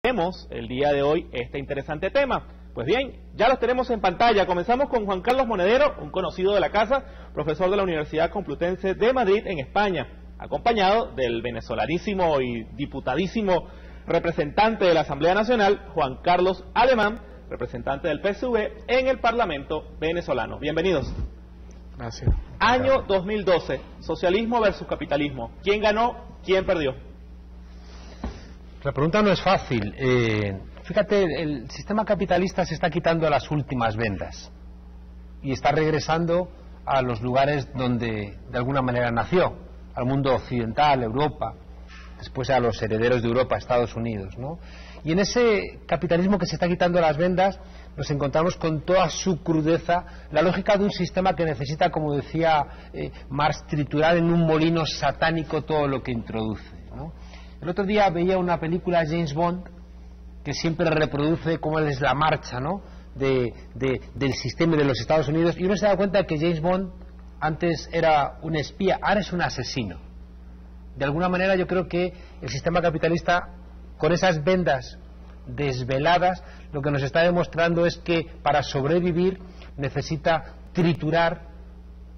Tenemos el día de hoy este interesante tema. Pues bien, ya los tenemos en pantalla. Comenzamos con Juan Carlos Monedero, un conocido de la casa, profesor de la Universidad Complutense de Madrid en España, acompañado del venezolanísimo y diputadísimo representante de la Asamblea Nacional, Juan Carlos Alemán, representante del PSV en el Parlamento venezolano. Bienvenidos. Gracias. Año 2012, socialismo versus capitalismo. ¿Quién ganó? ¿Quién perdió? La pregunta no es fácil. Fíjate, el sistema capitalista se está quitando las últimas vendas y está regresando a los lugares donde de alguna manera nació, al mundo occidental, Europa, después a los herederos de Europa, Estados Unidos, ¿no? Y en ese capitalismo que se está quitando las vendas nos encontramos con toda su crudeza, la lógica de un sistema que necesita, como decía Marx, triturar en un molino satánico todo lo que introduce, ¿no? El otro día veía una película de James Bond que siempre reproduce cómo es la marcha, ¿no?, del sistema de los Estados Unidos, y uno se da cuenta que James Bond antes era un espía, ahora es un asesino. De alguna manera yo creo que el sistema capitalista, con esas vendas desveladas, lo que nos está demostrando es que para sobrevivir necesita triturar,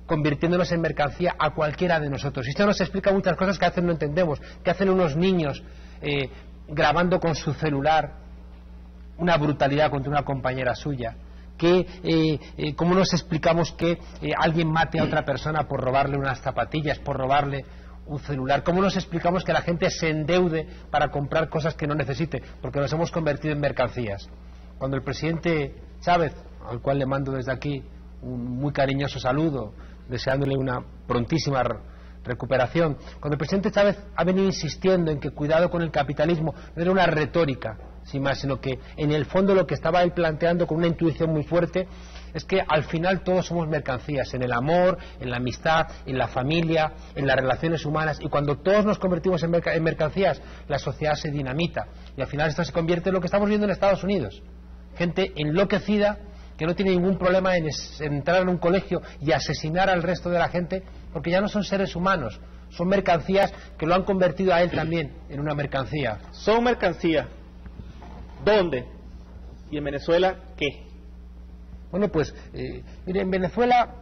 convirtiéndonos en mercancía a cualquiera de nosotros. Y esto nos explica muchas cosas que a veces no entendemos. ¿Qué hacen unos niños grabando con su celular una brutalidad contra una compañera suya? ¿Cómo nos explicamos que alguien mate a otra persona por robarle unas zapatillas, por robarle un celular? ¿Cómo nos explicamos que la gente se endeude para comprar cosas que no necesite? Porque nos hemos convertido en mercancías. Cuando el presidente Chávez, al cual le mando desde aquí un muy cariñoso saludo, deseándole una prontísima recuperación, cuando el presidente Chávez ha venido insistiendo en que cuidado con el capitalismo, no era una retórica sin más, sino que en el fondo lo que estaba él planteando con una intuición muy fuerte es que al final todos somos mercancías, en el amor, en la amistad, en la familia, en las relaciones humanas, y cuando todos nos convertimos en mercancías, la sociedad se dinamita, y al final esto se convierte en lo que estamos viendo en Estados Unidos: gente enloquecida que no tiene ningún problema en entrar en un colegio y asesinar al resto de la gente, porque ya no son seres humanos, son mercancías que lo han convertido a él también en una mercancía. Son mercancías. ¿Dónde? ¿Y en Venezuela qué? Bueno, pues, mire, en Venezuela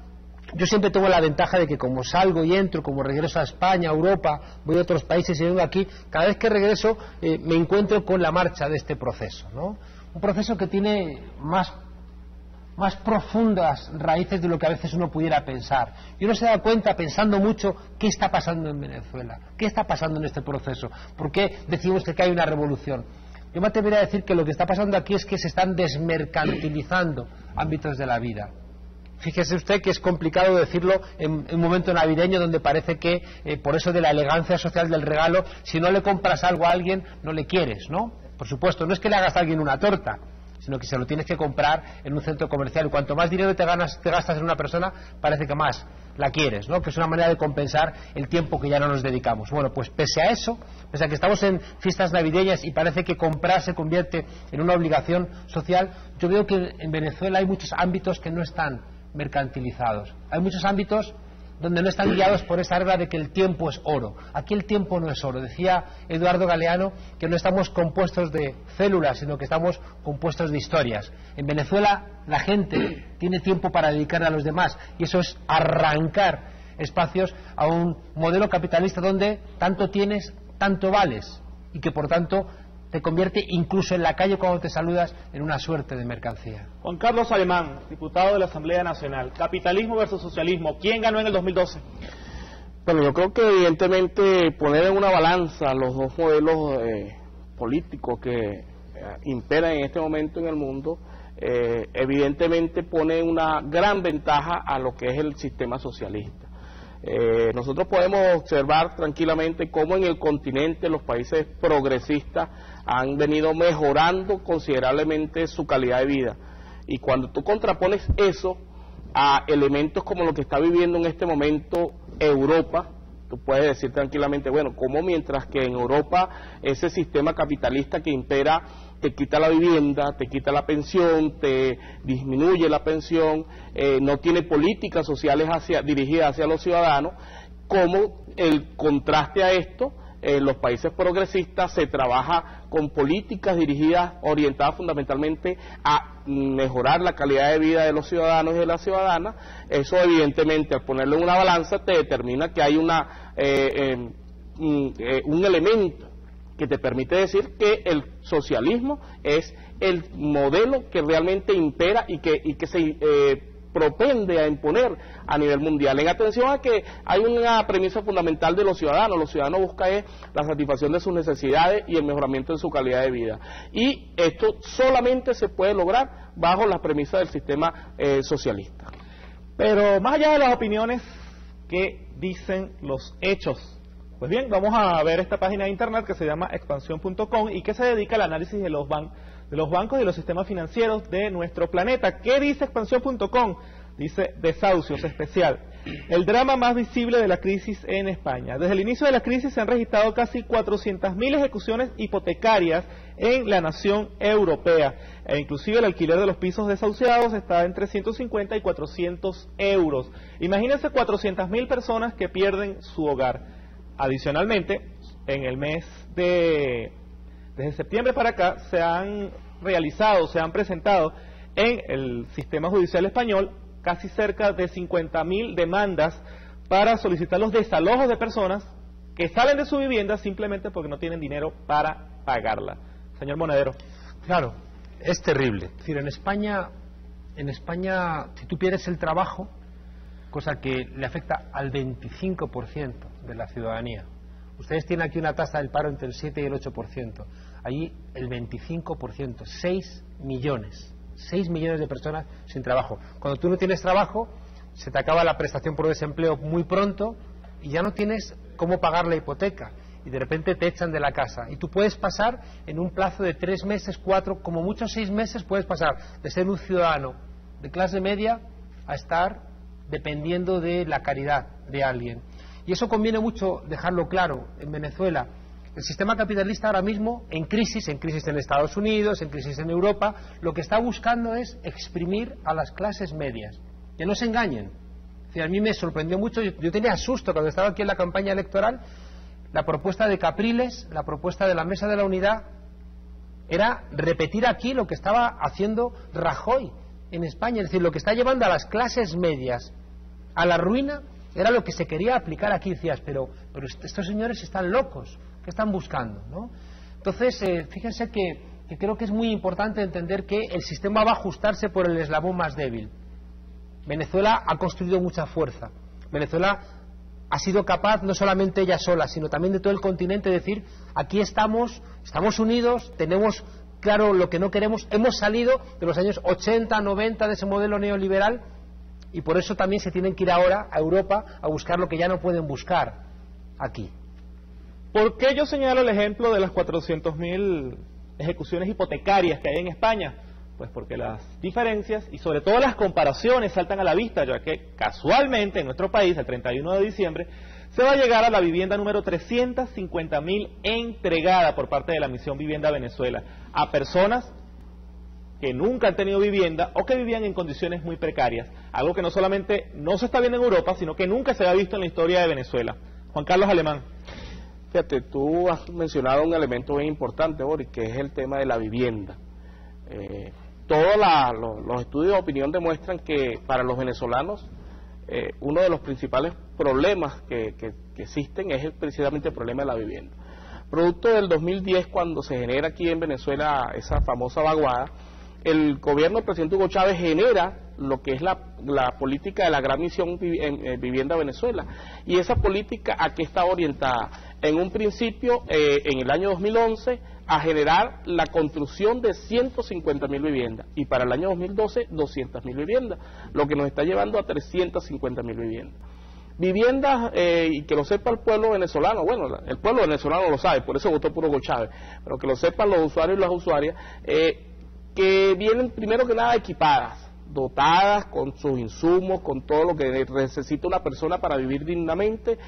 yo siempre tengo la ventaja de que como salgo y entro, como regreso a España, a Europa, voy a otros países y vengo aquí, cada vez que regreso me encuentro con la marcha de este proceso, ¿no? Un proceso que tiene más profundas raíces de lo que a veces uno pudiera pensar. Y uno se da cuenta, pensando mucho, qué está pasando en Venezuela, qué está pasando en este proceso, por qué decimos que hay una revolución. Yo me atrevería a decir que lo que está pasando aquí es que se están desmercantilizando ámbitos de la vida. Fíjese usted que es complicado decirlo en un momento navideño donde parece que, por eso de la elegancia social del regalo, si no le compras algo a alguien, no le quieres, ¿no? Por supuesto, no es que le hagas a alguien una torta, sino que se lo tienes que comprar en un centro comercial, y cuanto más dinero te gastas en una persona, parece que más la quieres, ¿no? Que es una manera de compensar el tiempo que ya no nos dedicamos. Bueno, pues pese a eso, pese a que estamos en fiestas navideñas y parece que comprar se convierte en una obligación social, yo veo que en Venezuela hay muchos ámbitos que no están mercantilizados. Hay muchos ámbitos donde no están guiados por esa regla de que el tiempo es oro. Aquí el tiempo no es oro. Decía Eduardo Galeano que no estamos compuestos de células, sino que estamos compuestos de historias. En Venezuela la gente tiene tiempo para dedicar a los demás, y eso es arrancar espacios a un modelo capitalista donde tanto tienes, tanto vales, y que por tanto te convierte incluso en la calle cuando te saludas en una suerte de mercancía. Juan Carlos Alemán, diputado de la Asamblea Nacional. Capitalismo versus socialismo. ¿Quién ganó en el 2012? Bueno, yo creo que evidentemente poner en una balanza los dos modelos políticos que imperan en este momento en el mundo, evidentemente pone una gran ventaja a lo que es el sistema socialista. Nosotros podemos observar tranquilamente cómo en el continente los países progresistas han venido mejorando considerablemente su calidad de vida, y cuando tú contrapones eso a elementos como lo que está viviendo en este momento Europa, tú puedes decir tranquilamente, bueno, como mientras que en Europa ese sistema capitalista que impera te quita la vivienda, te quita la pensión, te disminuye la pensión, no tiene políticas sociales dirigidas hacia los ciudadanos, como el contraste a esto en los países progresistas se trabaja con políticas dirigidas, orientadas fundamentalmente a mejorar la calidad de vida de los ciudadanos y de las ciudadanas. Eso evidentemente, al ponerlo en una balanza, te determina que hay un elemento que te permite decir que el socialismo es el modelo que realmente impera y que se propende a imponer a nivel mundial. En atención a que hay una premisa fundamental de los ciudadanos buscan la satisfacción de sus necesidades y el mejoramiento de su calidad de vida. Y esto solamente se puede lograr bajo las premisas del sistema socialista. Pero más allá de las opiniones, ¿qué dicen los hechos? Pues bien, vamos a ver esta página de internet que se llama expansión.com y que se dedica al análisis de los bancos y los sistemas financieros de nuestro planeta. ¿Qué dice expansión.com? Dice: desahucios especial. El drama más visible de la crisis en España. Desde el inicio de la crisis se han registrado casi 400.000 ejecuciones hipotecarias en la nación europea. E inclusive el alquiler de los pisos desahuciados está entre 150 y 400 euros. Imagínense 400.000 personas que pierden su hogar. Adicionalmente, en el mes desde septiembre para acá, se han presentado en el sistema judicial español casi cerca de 50.000 demandas para solicitar los desalojos de personas que salen de su vivienda simplemente porque no tienen dinero para pagarla. Señor Monedero. Claro, es terrible. Es decir, en España, si tú pierdes el trabajo, cosa que le afecta al 25% de la ciudadanía. Ustedes tienen aquí una tasa del paro entre el 7 y el 8%. Allí el 25%, 6 millones de personas sin trabajo. Cuando tú no tienes trabajo, se te acaba la prestación por desempleo muy pronto y ya no tienes cómo pagar la hipoteca. Y de repente te echan de la casa. Y tú puedes pasar en un plazo de 3 meses, 4, como mucho 6 meses, puedes pasar de ser un ciudadano de clase media a estar dependiendo de la caridad de alguien. Y eso conviene mucho dejarlo claro. En Venezuela, el sistema capitalista ahora mismo en crisis en Estados Unidos, en crisis en Europa, lo que está buscando es exprimir a las clases medias. Que no se engañen. A mí me sorprendió mucho, yo tenía susto cuando estaba aquí en la campaña electoral. La propuesta de Capriles, la propuesta de la Mesa de la Unidad, era repetir aquí lo que estaba haciendo Rajoy en España. Es decir, lo que está llevando a las clases medias a la ruina era lo que se quería aplicar aquí. Decías, pero estos señores están locos, ¿qué están buscando? ¿No? Entonces, fíjense que creo que es muy importante entender que el sistema va a ajustarse por el eslabón más débil. Venezuela ha construido mucha fuerza. Venezuela ha sido capaz, no solamente ella sola, sino también de todo el continente, de decir, aquí estamos unidos, tenemos claro lo que no queremos, hemos salido de los años 80, 90 de ese modelo neoliberal, y por eso también se tienen que ir ahora a Europa a buscar lo que ya no pueden buscar aquí. ¿Por qué yo señalo el ejemplo de las 400.000 ejecuciones hipotecarias que hay en España? Pues porque las diferencias y sobre todo las comparaciones saltan a la vista, ya que casualmente en nuestro país, el 31 de diciembre, se va a llegar a la vivienda número 350.000 entregada por parte de la Misión Vivienda Venezuela a personas que nunca han tenido vivienda o que vivían en condiciones muy precarias, algo que no solamente no se está viendo en Europa, sino que nunca se ha visto en la historia de Venezuela. Juan Carlos Alemán. Fíjate, tú has mencionado un elemento bien importante, Boris, que es el tema de la vivienda. Todos los estudios de opinión demuestran que para los venezolanos uno de los principales problemas que existen es precisamente el problema de la vivienda. Producto del 2010, cuando se genera aquí en Venezuela esa famosa vaguada, el gobierno del presidente Hugo Chávez genera lo que es la política de la Gran Misión Vivienda Venezuela. Y esa política, ¿a qué está orientada? En un principio, en el año 2011, a generar la construcción de 150.000 viviendas, y para el año 2012, 200.000 viviendas, lo que nos está llevando a 350.000 viviendas. Viviendas, y que lo sepa el pueblo venezolano, bueno, el pueblo venezolano lo sabe, por eso votó por Hugo Chávez, pero que lo sepan los usuarios y las usuarias, que vienen primero que nada equipadas, dotadas con sus insumos, con todo lo que necesita una persona para vivir dignamente,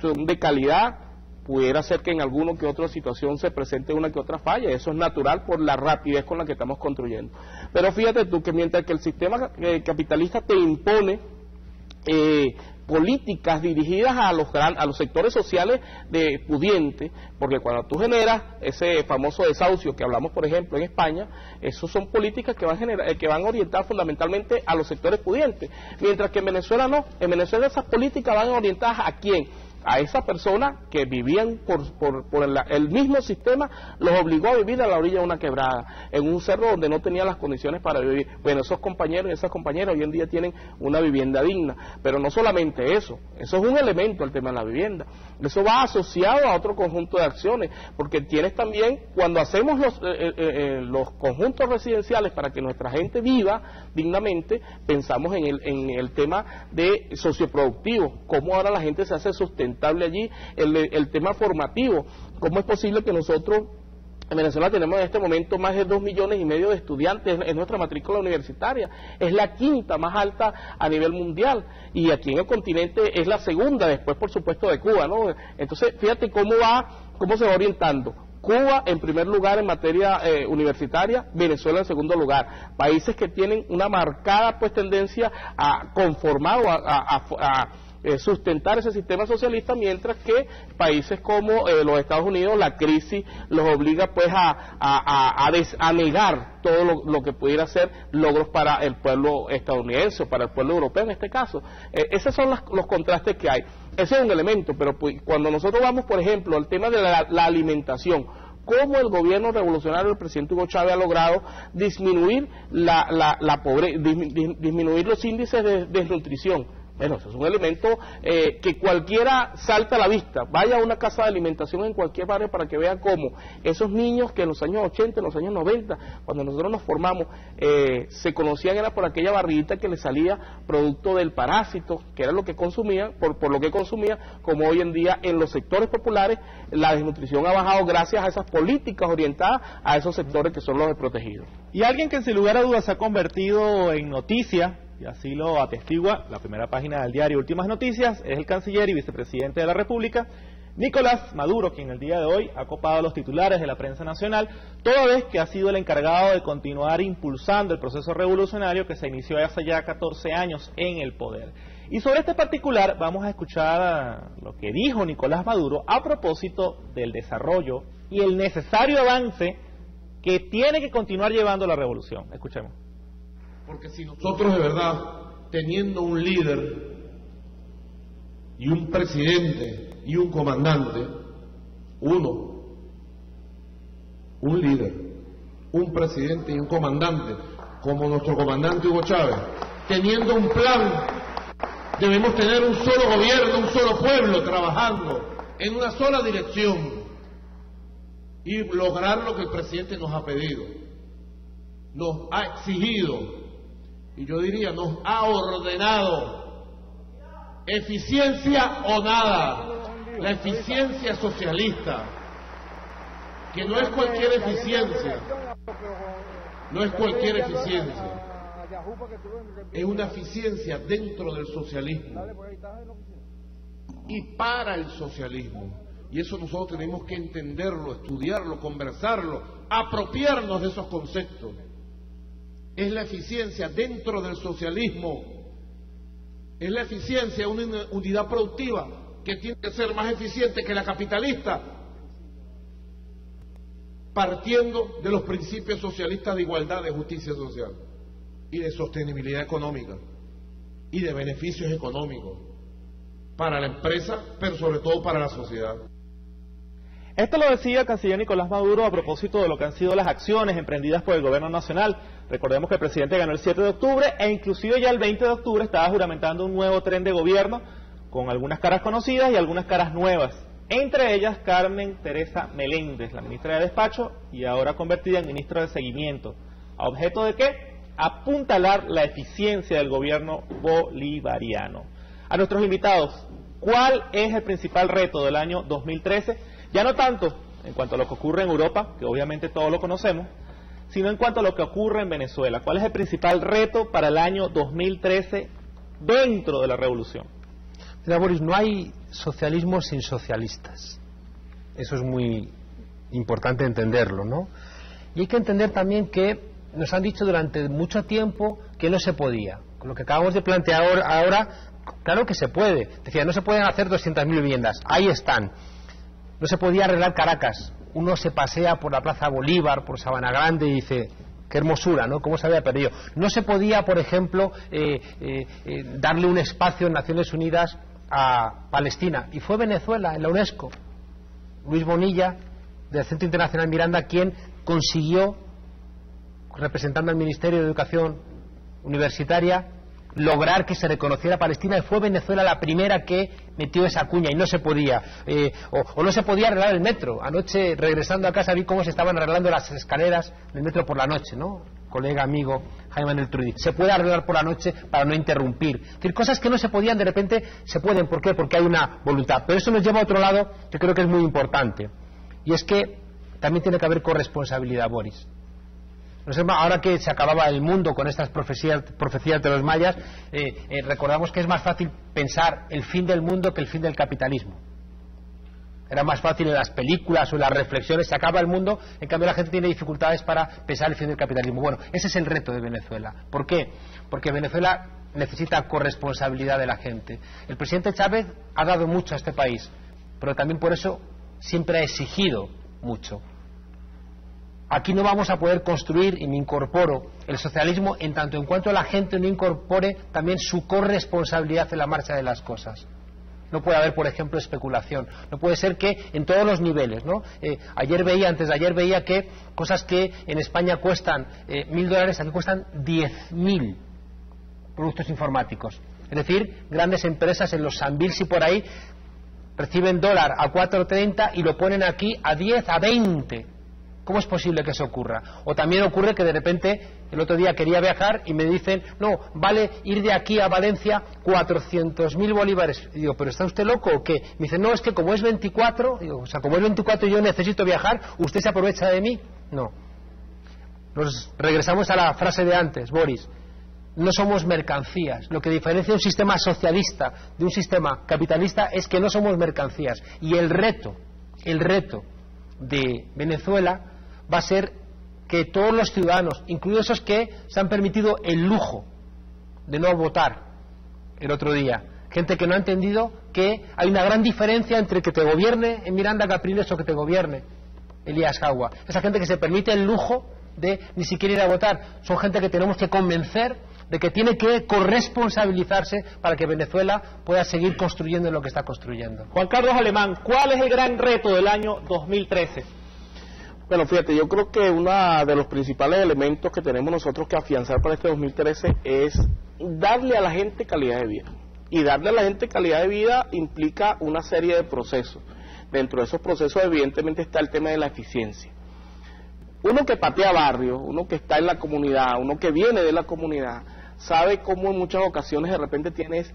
son de calidad. Pudiera ser que en alguna que otra situación se presente una que otra falla, eso es natural por la rapidez con la que estamos construyendo. Pero fíjate tú que mientras que el sistema capitalista te impone políticas dirigidas a los sectores sociales de pudientes, porque cuando tú generas ese famoso desahucio que hablamos, por ejemplo, en España, esos son políticas que van a orientar fundamentalmente a los sectores pudientes, mientras que en Venezuela no. En Venezuela esas políticas van orientadas ¿a quién? A esas personas que vivían por el mismo sistema, los obligó a vivir a la orilla de una quebrada, en un cerro donde no tenían las condiciones para vivir. Bueno, esos compañeros y esas compañeras hoy en día tienen una vivienda digna, pero no solamente eso es un elemento el tema de la vivienda, eso va asociado a otro conjunto de acciones, porque tienes también, cuando hacemos los conjuntos residenciales para que nuestra gente viva dignamente, pensamos en el tema de socioproductivo, cómo ahora la gente se hace sustentable allí, el tema formativo, cómo es posible que nosotros en Venezuela tenemos en este momento más de 2,5 millones de estudiantes en nuestra matrícula universitaria, es la quinta más alta a nivel mundial, y aquí en el continente es la segunda, después por supuesto de Cuba, ¿no? Entonces fíjate cómo se va orientando. Cuba en primer lugar en materia universitaria, Venezuela en segundo lugar, países que tienen una marcada pues tendencia a conformar o a sustentar ese sistema socialista, mientras que países como los Estados Unidos, la crisis los obliga pues a negar todo lo que pudiera ser logros para el pueblo estadounidense o para el pueblo europeo en este caso. Esos son los contrastes que hay. Ese es un elemento, pero pues, cuando nosotros vamos, por ejemplo, al tema de la alimentación, cómo el gobierno revolucionario del presidente Hugo Chávez ha logrado disminuir la pobreza, disminuir los índices de desnutrición. Bueno, eso es un elemento que cualquiera salta a la vista. Vaya a una casa de alimentación en cualquier barrio para que vean cómo esos niños que en los años 80, en los años 90, cuando nosotros nos formamos, se conocían era por aquella barriguita que les salía producto del parásito, que era lo que consumían, por lo que consumían, como hoy en día en los sectores populares la desnutrición ha bajado gracias a esas políticas orientadas a esos sectores que son los desprotegidos. Y alguien que sin lugar a dudas se ha convertido en noticia, y así lo atestigua la primera página del diario Últimas Noticias, es el canciller y vicepresidente de la República, Nicolás Maduro, quien el día de hoy ha copado los titulares de la prensa nacional, toda vez que ha sido el encargado de continuar impulsando el proceso revolucionario que se inició hace ya 14 años en el poder. Y sobre este particular vamos a escuchar lo que dijo Nicolás Maduro a propósito del desarrollo y el necesario avance que tiene que continuar llevando la revolución. Escuchemos. Porque si nosotros de verdad, teniendo un líder y un presidente y un comandante, un líder, un presidente y un comandante, como nuestro comandante Hugo Chávez, teniendo un plan, debemos tener un solo gobierno, un solo pueblo trabajando en una sola dirección y lograr lo que el presidente nos ha pedido, nos ha exigido, y yo diría, nos ha ordenado: eficiencia o nada. La eficiencia socialista, que no es cualquier eficiencia, no es cualquier eficiencia, es una eficiencia dentro del socialismo y para el socialismo. Y eso nosotros tenemos que entenderlo, estudiarlo, conversarlo, apropiarnos de esos conceptos. Es la eficiencia dentro del socialismo, es la eficiencia de una unidad productiva que tiene que ser más eficiente que la capitalista, partiendo de los principios socialistas de igualdad, de justicia social y de sostenibilidad económica y de beneficios económicos para la empresa, pero sobre todo para la sociedad. Esto lo decía el canciller Nicolás Maduro a propósito de lo que han sido las acciones emprendidas por el gobierno nacional. Recordemos que el presidente ganó el 7 de octubre e inclusive ya el 20 de octubre estaba juramentando un nuevo tren de gobierno con algunas caras conocidas y algunas caras nuevas. Entre ellas Carmen Teresa Meléndez, la ministra de Despacho y ahora convertida en ministra de Seguimiento. ¿A objeto de qué? Apuntalar la eficiencia del gobierno bolivariano. A nuestros invitados, ¿cuál es el principal reto del año 2013? Ya no tanto en cuanto a lo que ocurre en Europa, que obviamente todos lo conocemos, sino en cuanto a lo que ocurre en Venezuela. ¿Cuál es el principal reto para el año 2013 dentro de la revolución? Mira, Boris, no hay socialismo sin socialistas. Eso es muy importante entenderlo, ¿no? Y hay que entender también que nos han dicho durante mucho tiempo que no se podía. Con lo que acabamos de plantear ahora Claro que se puede. Decía, no se pueden hacer 200.000 viviendas. Ahí están. No se podía arreglar Caracas. Uno se pasea por la Plaza Bolívar, por Sabana Grande y dice, qué hermosura, ¿no? ¿Cómo se había perdido? No se podía, por ejemplo, darle un espacio en Naciones Unidas a Palestina. Y fue Venezuela, en la UNESCO. Luis Bonilla, del Centro Internacional Miranda, quien consiguió, representando al Ministerio de Educación Universitaria, lograr que se reconociera Palestina, y fue Venezuela la primera que metió esa cuña, y no se podía o no se podía arreglar el metro. Anoche, regresando a casa, vi cómo se estaban arreglando las escaleras del metro por la noche, ¿no? Colega, amigo Jaime Manuel Trudí. Se puede arreglar por la noche para no interrumpir. Es decir, cosas que no se podían, de repente se pueden. ¿Por qué? Porque hay una voluntad. Pero eso nos lleva a otro lado que creo que es muy importante, y es que también tiene que haber corresponsabilidad, Boris. Ahora que se acababa el mundo con estas profecías de los mayas, recordamos que es más fácil pensar el fin del mundo que el fin del capitalismo. Era más fácil en las películas o en las reflexiones, se acaba el mundo, en cambio la gente tiene dificultades para pensar el fin del capitalismo. Bueno, ese es el reto de Venezuela. ¿Por qué? Porque Venezuela necesita corresponsabilidad de la gente. El presidente Chávez ha dado mucho a este país, pero también por eso siempre ha exigido mucho. Aquí no vamos a poder construir, y me incorporo, el socialismo en tanto en cuanto la gente no incorpore también su corresponsabilidad en la marcha de las cosas. No puede haber, por ejemplo, especulación. No puede ser que en todos los niveles, ¿no? Antes de ayer veía que cosas que en España cuestan $1.000, aquí cuestan 10.000 productos informáticos. Es decir, grandes empresas en los Sanvils y por ahí reciben dólar a 4.30 y lo ponen aquí a 10, a 20. ¿Cómo es posible que eso ocurra? O también ocurre que de repente, el otro día quería viajar y me dicen, no, vale ir de aquí a Valencia 400.000 bolívares. Y digo, ¿pero está usted loco o qué? Me dicen, no, es que como es 24, digo, o sea, como es 24 y yo necesito viajar, ¿usted se aprovecha de mí? No. Nos regresamos a la frase de antes, Boris. No somos mercancías. Lo que diferencia un sistema socialista de un sistema capitalista es que no somos mercancías. Y el reto de Venezuela va a ser que todos los ciudadanos, incluidos esos que se han permitido el lujo de no votar el otro día, gente que no ha entendido que hay una gran diferencia entre que te gobierne en Miranda Capriles o que te gobierne Elías Jagua. Esa gente que se permite el lujo de ni siquiera ir a votar, son gente que tenemos que convencer de que tiene que corresponsabilizarse para que Venezuela pueda seguir construyendo lo que está construyendo. Juan Carlos Alemán, ¿cuál es el gran reto del año 2013? Bueno, fíjate, yo creo que uno de los principales elementos que tenemos nosotros que afianzar para este 2013 es darle a la gente calidad de vida. Y darle a la gente calidad de vida implica una serie de procesos. Dentro de esos procesos, evidentemente, está el tema de la eficiencia. Uno que patea barrios, uno que está en la comunidad, uno que viene de la comunidad, sabe cómo en muchas ocasiones de repente tienes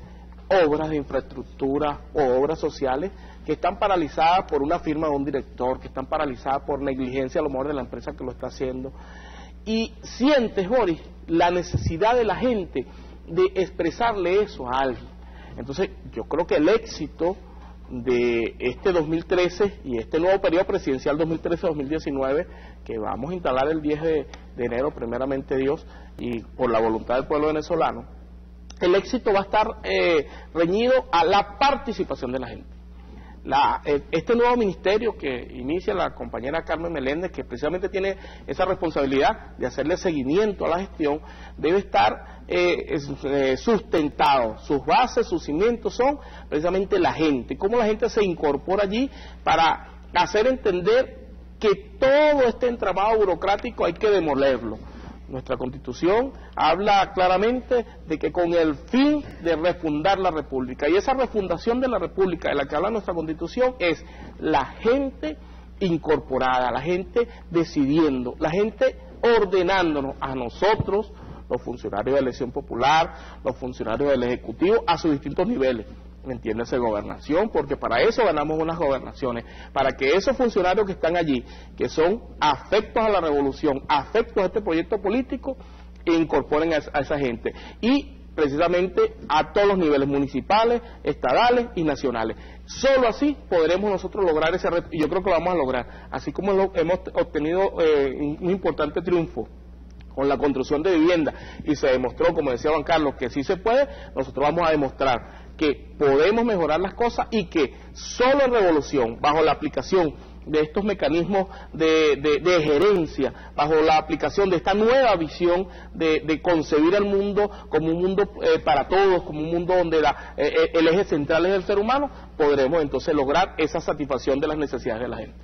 obras de infraestructura o obras sociales que están paralizadas por una firma de un director, que están paralizadas por negligencia a lo mejor de la empresa que lo está haciendo. Y sientes, Boris, la necesidad de la gente de expresarle eso a alguien. Entonces, yo creo que el éxito de este 2013 y este nuevo periodo presidencial 2013-2019 que vamos a instalar el 10 de enero, primeramente Dios, y por la voluntad del pueblo venezolano, el éxito va a estar reñido a la participación de la gente. Este nuevo ministerio que inicia la compañera Carmen Meléndez, que precisamente tiene esa responsabilidad de hacerle seguimiento a la gestión, debe estar sustentado. Sus bases, sus cimientos son precisamente la gente. Cómo la gente se incorpora allí para hacer entender que todo este entramado burocrático hay que demolerlo. Nuestra Constitución habla claramente de que con el fin de refundar la República, y esa refundación de la República de la que habla nuestra Constitución es la gente incorporada, la gente decidiendo, la gente ordenándonos a nosotros, los funcionarios de elección popular, los funcionarios del Ejecutivo, a sus distintos niveles. Entiéndase, gobernación, porque para eso ganamos unas gobernaciones, para que esos funcionarios que están allí, que son afectos a la revolución, afectos a este proyecto político, incorporen a esa gente, y precisamente a todos los niveles, municipales, estadales y nacionales. Solo así podremos nosotros lograr ese reto, y yo creo que lo vamos a lograr, así como hemos obtenido un importante triunfo con la construcción de vivienda, y se demostró, como decía Juan Carlos, que sí se puede. Nosotros vamos a demostrar que podemos mejorar las cosas y que solo en revolución, bajo la aplicación de estos mecanismos de gerencia, bajo la aplicación de esta nueva visión de concebir el mundo como un mundo para todos, como un mundo donde el eje central es el ser humano, podremos entonces lograr esa satisfacción de las necesidades de la gente.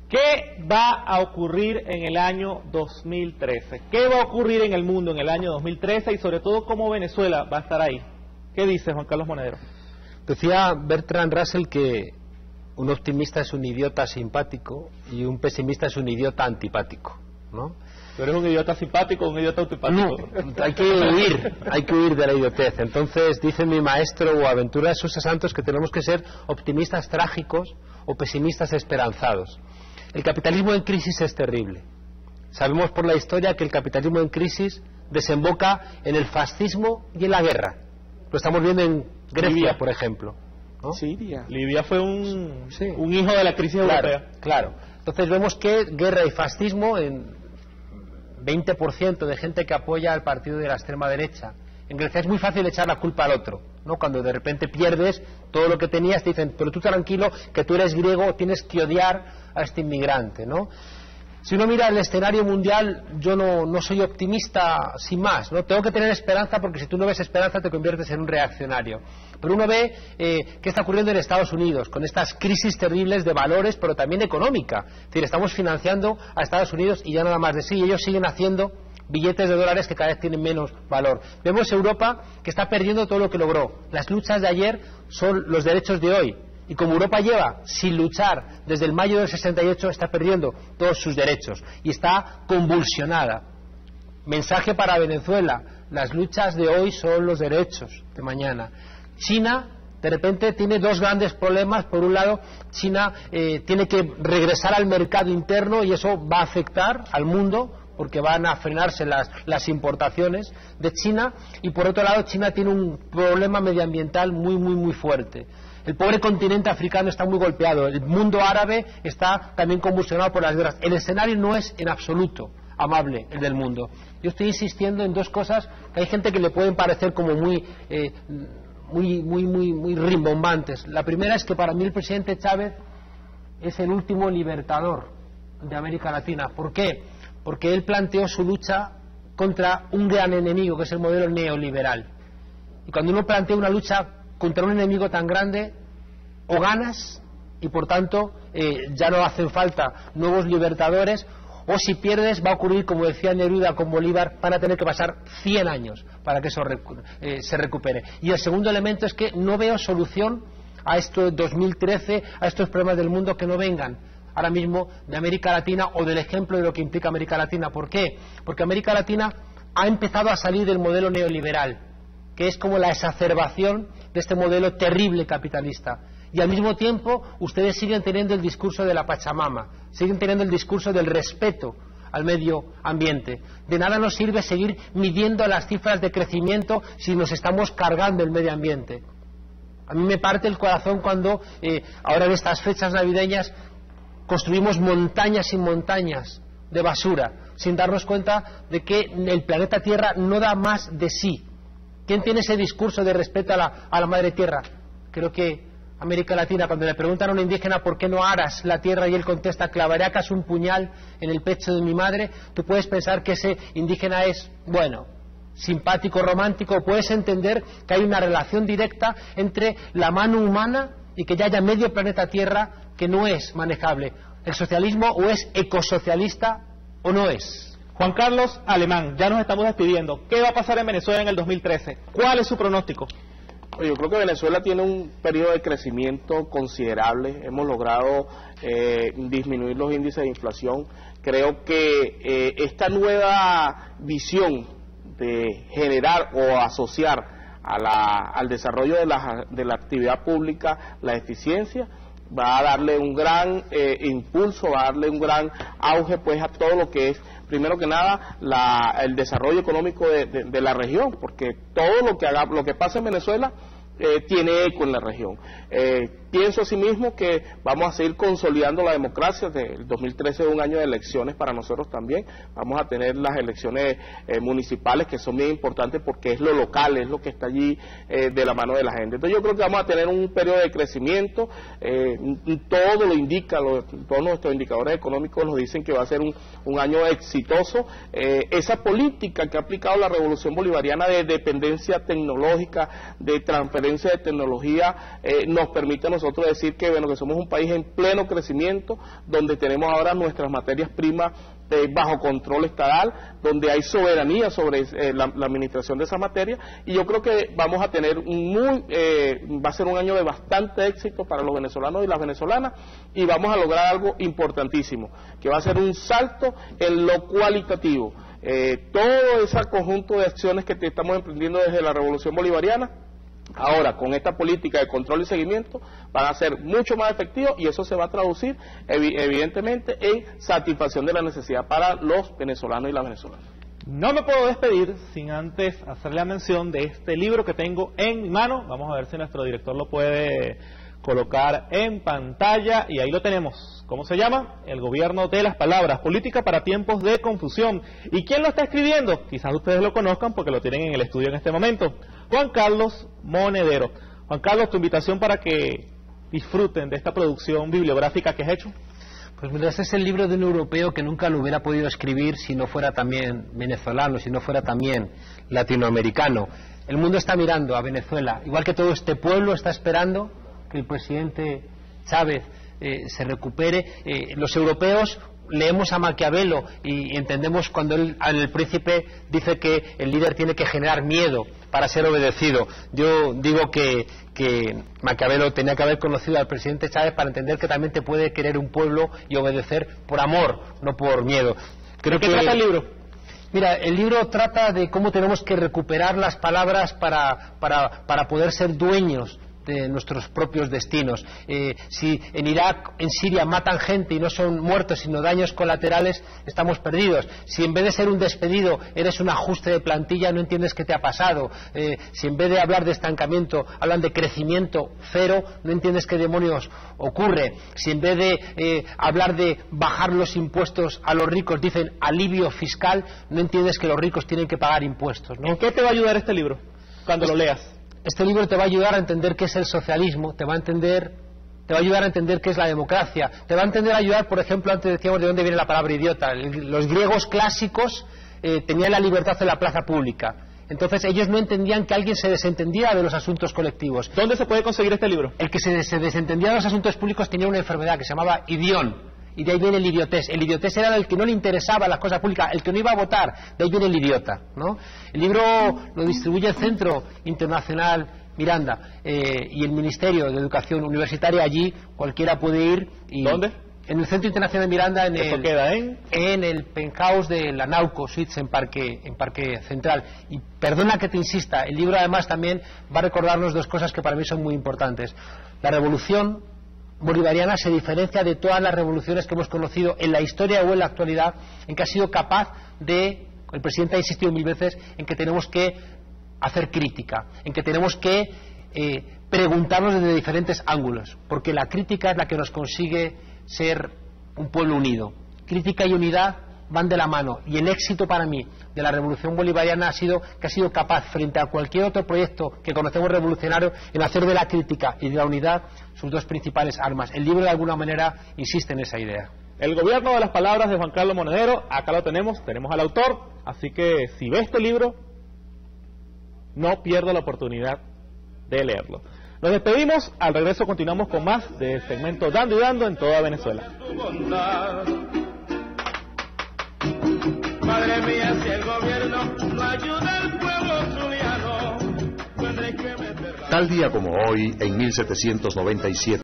¿Qué va a ocurrir en el año 2013? ¿Qué va a ocurrir en el mundo en el año 2013 y sobre todo cómo Venezuela va a estar ahí? ¿Qué dice Juan Carlos Monedero? Decía Bertrand Russell que un optimista es un idiota simpático y un pesimista es un idiota antipático, ¿no? ¿Tú eres un idiota simpático o un idiota antipático? No, hay que huir de la idiotez. Entonces dice mi maestro Boaventura de Sousa Santos que tenemos que ser optimistas trágicos o pesimistas esperanzados. El capitalismo en crisis es terrible. Sabemos por la historia que el capitalismo en crisis desemboca en el fascismo y en la guerra. Lo estamos viendo en Grecia, Libia, por ejemplo, ¿no? Siria. Libia fue un hijo de la crisis europea. Claro. Entonces vemos que guerra y fascismo, en 20% de gente que apoya al partido de la extrema derecha. En Grecia es muy fácil echar la culpa al otro, ¿no? Cuando de repente pierdes todo lo que tenías, te dicen, pero tú tranquilo, que tú eres griego, tienes que odiar a este inmigrante, ¿no? Si uno mira el escenario mundial, yo no soy optimista sin más, ¿no? Tengo que tener esperanza, porque si tú no ves esperanza te conviertes en un reaccionario. Pero uno ve qué está ocurriendo en Estados Unidos, con estas crisis terribles de valores, pero también económica. Es decir, estamos financiando a Estados Unidos y ya nada más de sí, y ellos siguen haciendo billetes de dólares que cada vez tienen menos valor. Vemos Europa que está perdiendo todo lo que logró. Las luchas de ayer son los derechos de hoy. Y como Europa lleva sin luchar desde el mayo del 68, está perdiendo todos sus derechos y está convulsionada. Mensaje para Venezuela: las luchas de hoy son los derechos de mañana. China de repente tiene dos grandes problemas. Por un lado, China tiene que regresar al mercado interno y eso va a afectar al mundo, porque van a frenarse las importaciones de China. Y por otro lado, China tiene un problema medioambiental muy fuerte. El pobre continente africano está muy golpeado. El mundo árabe está también convulsionado por las guerras. El escenario no es en absoluto amable, el del mundo. Yo estoy insistiendo en dos cosas que hay gente que le pueden parecer como muy rimbombantes. La primera es que para mí el presidente Chávez es el último libertador de América Latina. ¿Por qué? Porque él planteó su lucha contra un gran enemigo, que es el modelo neoliberal. Y cuando uno plantea una lucha contra un enemigo tan grande, o ganas, y por tanto ya no hacen falta nuevos libertadores, o si pierdes va a ocurrir, como decía Neruda con Bolívar, van a tener que pasar 100 años para que eso se recupere. Y el segundo elemento es que no veo solución a esto de 2013, a estos problemas del mundo que no vengan ahora mismo de América Latina o del ejemplo de lo que implica América Latina. ¿Por qué? Porque América Latina ha empezado a salir del modelo neoliberal, que es como la exacerbación de este modelo terrible capitalista. Y al mismo tiempo ustedes siguen teniendo el discurso de la Pachamama, siguen teniendo el discurso del respeto al medio ambiente. De nada nos sirve seguir midiendo las cifras de crecimiento si nos estamos cargando el medio ambiente. A mí me parte el corazón cuando ahora en estas fechas navideñas construimos montañas y montañas de basura sin darnos cuenta de que el planeta Tierra no da más de sí. ¿Quién tiene ese discurso de respeto a la madre tierra? Creo que América Latina, cuando le preguntan a un indígena por qué no aras la tierra y él contesta, clavaré acaso un puñal en el pecho de mi madre, tú puedes pensar que ese indígena es, bueno, simpático, romántico, puedes entender que hay una relación directa entre la mano humana y que ya haya medio planeta Tierra que no es manejable. El socialismo o es ecosocialista o no es. Juan Carlos Alemán, ya nos estamos despidiendo. ¿Qué va a pasar en Venezuela en el 2013? ¿Cuál es su pronóstico? Yo creo que Venezuela tiene un periodo de crecimiento considerable. Hemos logrado disminuir los índices de inflación. Creo que esta nueva visión de generar o asociar al desarrollo de la actividad pública la eficiencia va a darle un gran impulso, va a darle un gran auge pues a todo lo que es, primero que nada, el desarrollo económico de la región, porque todo lo que pasa en Venezuela tiene eco en la región. pienso asimismo que vamos a seguir consolidando la democracia. El 2013 es un año de elecciones para nosotros también. Vamos a tener las elecciones municipales, que son bien importantes porque es lo local, es lo que está allí de la mano de la gente. Entonces yo creo que vamos a tener un periodo de crecimiento. Todo lo indica, todos nuestros indicadores económicos nos dicen que va a ser un año exitoso. Esa política que ha aplicado la Revolución Bolivariana de dependencia tecnológica, de transferencia de tecnología, nos permite a nosotros decir que, bueno, que somos un país en pleno crecimiento, donde tenemos ahora nuestras materias primas bajo control estatal, donde hay soberanía sobre la administración de esa materia, y yo creo que vamos a tener va a ser un año de bastante éxito para los venezolanos y las venezolanas, y vamos a lograr algo importantísimo, que va a ser un salto en lo cualitativo. Todo ese conjunto de acciones que estamos emprendiendo desde la Revolución Bolivariana, ahora con esta política de control y seguimiento, van a ser mucho más efectivos, y eso se va a traducir evidentemente en satisfacción de la necesidad para los venezolanos y las venezolanas. No me puedo despedir sin antes hacerle la mención de este libro que tengo en mi mano. Vamos a ver si nuestro director lo puede colocar en pantalla, y ahí lo tenemos. ¿Cómo se llama? El gobierno de las palabras, política para tiempos de confusión. ¿Y quién lo está escribiendo? Quizás ustedes lo conozcan porque lo tienen en el estudio en este momento. Juan Carlos Monedero. Juan Carlos, tu invitación para que disfruten de esta producción bibliográfica que has hecho. Pues mira, este es el libro de un europeo que nunca lo hubiera podido escribir si no fuera también venezolano, si no fuera también latinoamericano. El mundo está mirando a Venezuela, igual que todo este pueblo está esperando que el presidente Chávez se recupere. Los europeos leemos a Maquiavelo y entendemos cuando el príncipe dice que el líder tiene que generar miedo para ser obedecido. Yo digo que Maquiavelo tenía que haber conocido al presidente Chávez para entender que también te puede querer un pueblo y obedecer por amor, no por miedo. ¿De qué trata el libro? Mira, el libro trata de cómo tenemos que recuperar las palabras para poder ser dueños de nuestros propios destinos. Si en Irak, en Siria matan gente y no son muertos sino daños colaterales, estamos perdidos. Si en vez de ser un despedido eres un ajuste de plantilla, no entiendes qué te ha pasado. Si en vez de hablar de estancamiento hablan de crecimiento cero, no entiendes qué demonios ocurre. Si en vez de hablar de bajar los impuestos a los ricos dicen alivio fiscal, no entiendes que los ricos tienen que pagar impuestos, ¿no? ¿En qué te va a ayudar este libro cuando lo leas? Este libro te va a ayudar a entender qué es el socialismo, te va a ayudar a entender qué es la democracia, te va a ayudar, por ejemplo, antes decíamos de dónde viene la palabra idiota. Los griegos clásicos tenían la libertad en la plaza pública. Entonces ellos no entendían que alguien se desentendía de los asuntos colectivos. ¿Dónde se puede conseguir este libro? El que se desentendía de los asuntos públicos tenía una enfermedad que se llamaba idión. Y de ahí viene el idiotés. El idiotés era el que no le interesaba las cosas públicas, el que no iba a votar. De ahí viene el idiota, ¿no? El libro lo distribuye el Centro Internacional Miranda y el Ministerio de Educación Universitaria. Allí cualquiera puede ir. Y ¿dónde? En el Centro Internacional Miranda, ¿Eso queda en el penthouse de la Nauco Suites en Parque Central. Y perdona que te insista, el libro además también va a recordarnos dos cosas que para mí son muy importantes. La revolución bolivariana se diferencia de todas las revoluciones que hemos conocido en la historia o en la actualidad, en que ha sido capaz de, el presidente ha insistido 1000 veces, en que tenemos que hacer crítica, en que tenemos que preguntarnos desde diferentes ángulos, porque la crítica es la que nos consigue ser un pueblo unido. Crítica y unidad van de la mano, y el éxito para mí de la revolución bolivariana ha sido que ha sido capaz, frente a cualquier otro proyecto que conocemos revolucionario, en hacer de la crítica y de la unidad sus dos principales armas. El libro de alguna manera insiste en esa idea. El gobierno de las palabras de Juan Carlos Monedero, acá lo tenemos al autor, así que si ves este libro, no pierda la oportunidad de leerlo. Nos despedimos, al regreso continuamos con más del segmento Dando y Dando en toda Venezuela. Madre mía, si el gobierno no ayuda al pueblo zuliano, tendré que meter... Tal día como hoy, en 1797,